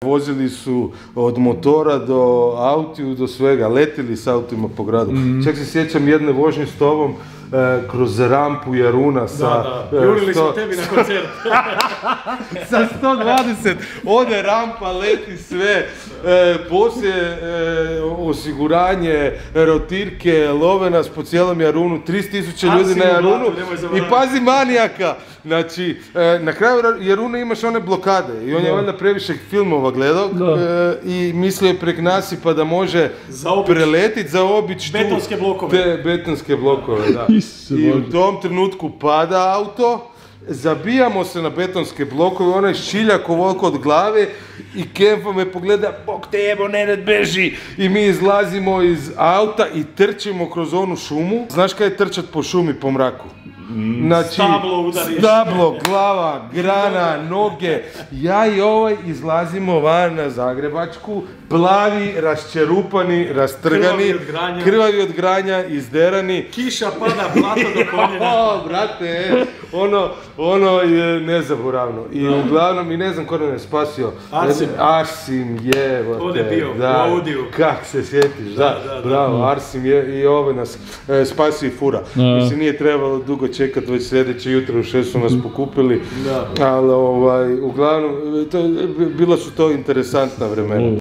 vozili su od motora do autiju, do svega, letili s autima po gradu. Čak se sjećam jedne vožnje s tobom kroz rampu Jaruna sa... Jurili smo tebi na koncert. Sa 120, ode rampa, leti sve, poslije osiguranje, rotirke, love nas po cijelom Jarunu, 30.000 ljudi na Jarunu i pazi manijaka. Znači, na kraju Jaruna imaš one blokade i on je valjda previše filmova gledao i mislio je prek nasipa da može preletit, zaobići betonske blokove. Betonske blokove, da. I u tom trenutku pada auto, zabijamo se na betonske blokove, onaj šiljak ovoliko od glave i Kempa me pogleda, bok te jebo, Nenad beži! I mi izlazimo iz auta i trčimo kroz onu šumu. Znaš kaj je trčat po šumi po mraku? Znači, stablo, glava, grana, noge. Ja i ovaj izlazimo van na Zagrebačku, plavi, raščerupani, rastrgani, krvavi od granja, izderani. Kiša pada, blato do koljena. O, brate, ono je nezaboravno. I uglavnom, i ne znam ko nam je spasio. Arsim, jevo te. On je bio u Audiju. Kak se sjetiš, da, bravo, Arsim je i ovo nas spasio i fura. Mislim, nije trebalo dugo čekati, već sljedeće jutro u 6 su nas pokupili. Ali, uglavnom, bila su to interesantna vremena.